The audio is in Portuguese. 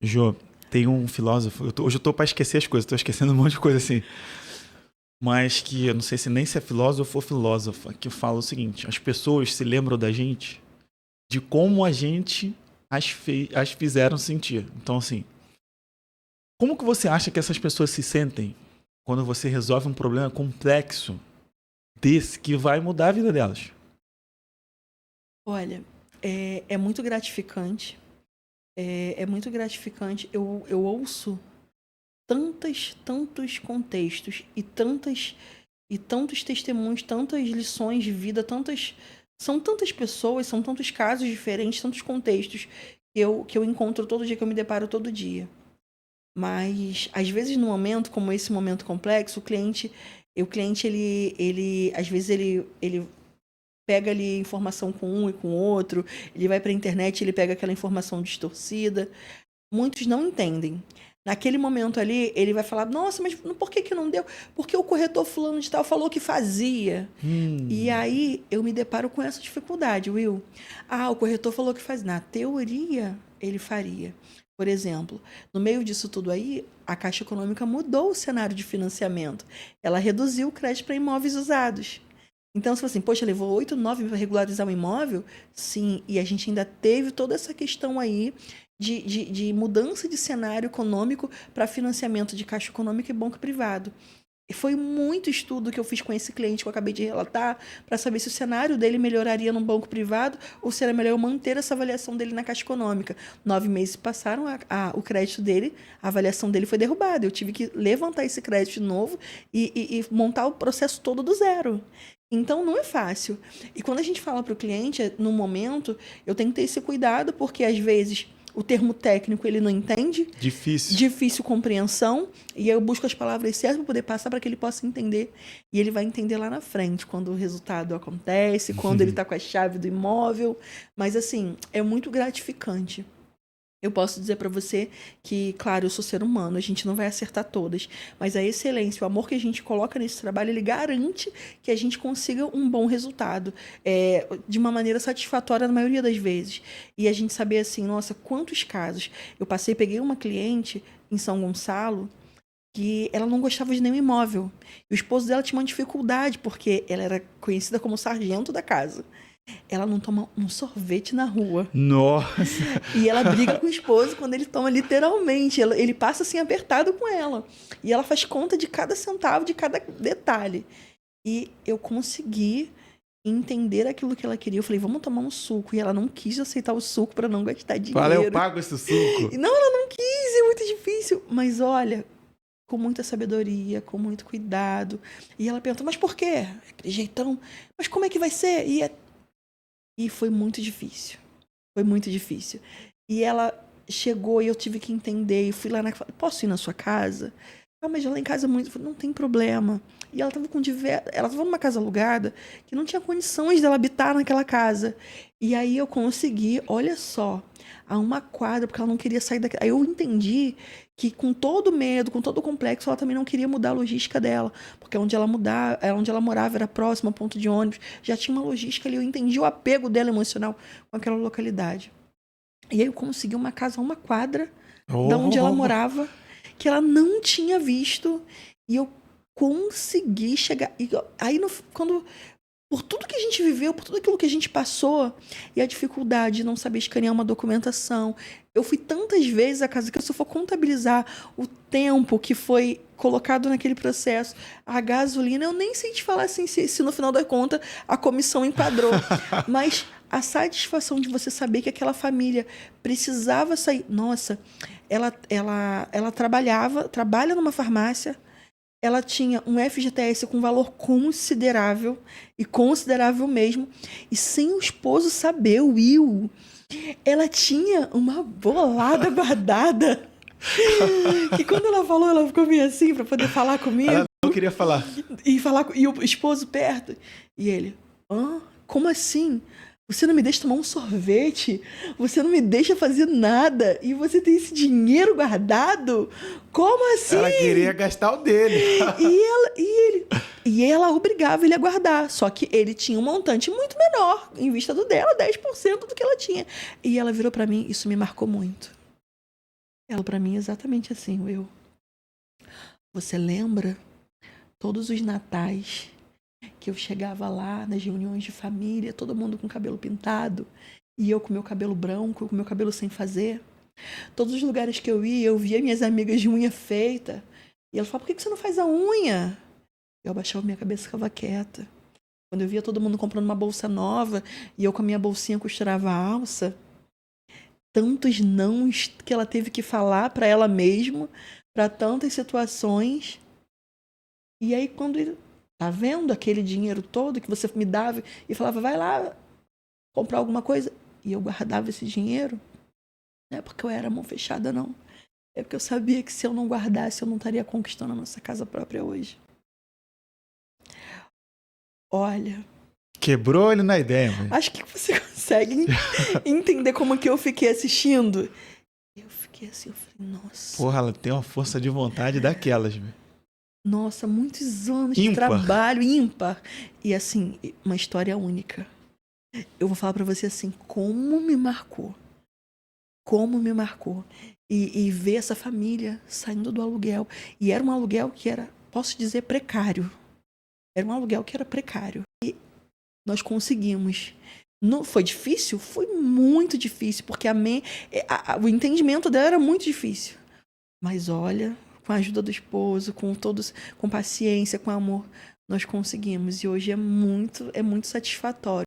Jô, tem um filósofo, hoje eu tô pra esquecer as coisas, tô esquecendo um monte de coisa assim, mas que eu não sei se nem se é filósofo ou filósofa, que fala o seguinte: as pessoas se lembram da gente de como a gente as fizeram sentir. Então, assim, como que você acha que essas pessoas se sentem quando você resolve um problema complexo desse que vai mudar a vida delas? Olha, é muito gratificante. É muito gratificante. Eu ouço tantos contextos e tantos testemunhos, tantas lições de vida, são tantas pessoas, são tantos casos diferentes, tantos contextos que eu encontro todo dia, que eu me deparo todo dia. Mas, às vezes, num momento como esse momento complexo, o cliente ele às vezes, ele pega ali informação com um e com outro, ele vai para a internet, ele pega aquela informação distorcida. Muitos não entendem. Naquele momento ali, ele vai falar: nossa, mas por que não deu? Porque o corretor fulano de tal falou que fazia. E aí eu me deparo com essa dificuldade, Will. Ah, o corretor falou que faz. Na teoria, ele faria. Por exemplo, no meio disso tudo aí, a Caixa Econômica mudou o cenário de financiamento. Ela reduziu o crédito para imóveis usados. Então, se você assim, poxa, levou 8, 9 para regularizar um imóvel? Sim, e a gente ainda teve toda essa questão aí de mudança de cenário econômico para financiamento de Caixa Econômica e banco privado. E foi muito estudo que eu fiz com esse cliente que eu acabei de relatar para saber se o cenário dele melhoraria num banco privado ou se era melhor eu manter essa avaliação dele na Caixa Econômica. 9 meses passaram, o crédito dele, a avaliação dele foi derrubada. Eu tive que levantar esse crédito de novo e montar o processo todo do zero. Então, não é fácil. E quando a gente fala para o cliente, no momento, eu tenho que ter esse cuidado, porque às vezes o termo técnico ele não entende, Difícil. difícil compreensão, e aí eu busco as palavras certas para poder passar para que ele possa entender. E ele vai entender lá na frente, quando o resultado acontece, quando ele está com a chave do imóvel. Mas, assim, é muito gratificante. Eu posso dizer para você que, claro, eu sou ser humano, a gente não vai acertar todas, mas a excelência, o amor que a gente coloca nesse trabalho, ele garante que a gente consiga um bom resultado, de uma maneira satisfatória na maioria das vezes. E a gente saber assim, nossa, quantos casos. Eu peguei uma cliente em São Gonçalo que ela não gostava de nenhum imóvel. E o esposo dela tinha uma dificuldade, porque ela era conhecida como sargento da casa. Ela não toma um sorvete na rua. Nossa! E ela briga com o esposo quando ele toma literalmente. Ele passa assim apertado com ela. E ela faz conta de cada centavo, de cada detalhe. E eu consegui entender aquilo que ela queria. Eu falei, vamos tomar um suco. E ela não quis aceitar o suco para não gastar Fala, eu dinheiro. pago esse suco. E não, ela não quis, é muito difícil. Mas olha, com muita sabedoria, com muito cuidado. E ela perguntou, mas por quê? Aquele jeitão. Mas como é que vai ser? E foi muito difícil. Foi muito difícil. E ela chegou e eu tive que entender. E fui lá posso ir na sua casa? Ah, mas lá em casa é muito. Eu falei, não tem problema. E ela estava ela estava numa casa alugada que não tinha condições dela habitar naquela casa. E aí eu consegui, olha só, a uma quadra, porque ela não queria sair daqui. Aí eu entendi que com todo medo, com todo o complexo, ela também não queria mudar a logística dela. Porque onde ela morava era próximo ao ponto de ônibus. Já tinha uma logística ali. Eu entendi o apego dela emocional com aquela localidade. E aí eu consegui uma casa a uma quadra da onde ela Oh, morava, que ela não tinha visto. E eu consegui chegar. E aí, quando. Por tudo que a gente viveu, por tudo aquilo que a gente passou, e a dificuldade de não saber escanear uma documentação. Eu fui tantas vezes à casa que, se eu for contabilizar o tempo que foi colocado naquele processo, a gasolina, eu nem sei te falar assim, se no final da conta a comissão enquadrou. Mas a satisfação de você saber que aquela família precisava sair. Nossa, ela trabalha numa farmácia. Ela tinha um FGTS com valor considerável, e considerável mesmo, e sem o esposo saber, o Will, ela tinha uma bolada guardada, que quando ela falou, ela ficou meio assim para poder falar comigo, ela não queria falar. e o esposo perto, e ele, como assim? Você não me deixa tomar um sorvete? Você não me deixa fazer nada? E você tem esse dinheiro guardado? Como assim? Ela queria gastar o dele. E ela obrigava ele a guardar. Só que ele tinha um montante muito menor, em vista do dela, 10% do que ela tinha. E ela virou para mim, isso me marcou muito. Ela pra mim é exatamente assim, Will. Você lembra todos os natais que eu chegava lá nas reuniões de família, todo mundo com cabelo pintado, e eu com meu cabelo branco, com meu cabelo sem fazer? Todos os lugares que eu ia, eu via minhas amigas de unha feita. E ela falava, por que você não faz a unha? Eu abaixava minha cabeça e ficava quieta. Quando eu via todo mundo comprando uma bolsa nova e eu com a minha bolsinha costurava a alça, tantos nãos que ela teve que falar para ela mesma, para tantas situações. E aí quando tá vendo aquele dinheiro todo que você me dava e falava, vai lá comprar alguma coisa, e eu guardava esse dinheiro, não é porque eu era mão fechada, não. É porque eu sabia que se eu não guardasse, eu não estaria conquistando a nossa casa própria hoje. Olha, Quebrou ele na ideia, mãe. acho que você consegue entender como que eu fiquei assistindo. Eu fiquei assim, eu falei, nossa. Porra, ela tem uma força de vontade daquelas, velho. Nossa, muitos anos de Ímpar. trabalho, ímpar. E assim, uma história única. Eu vou falar pra você assim, como me marcou. Como me marcou. E ver essa família saindo do aluguel. E era um aluguel que era, posso dizer, precário. Era um aluguel que era precário. E nós conseguimos. Não, foi difícil? Foi muito difícil, porque o entendimento dela era muito difícil. Mas olha, com a ajuda do esposo, com paciência, com amor, nós conseguimos. E hoje é muito satisfatório.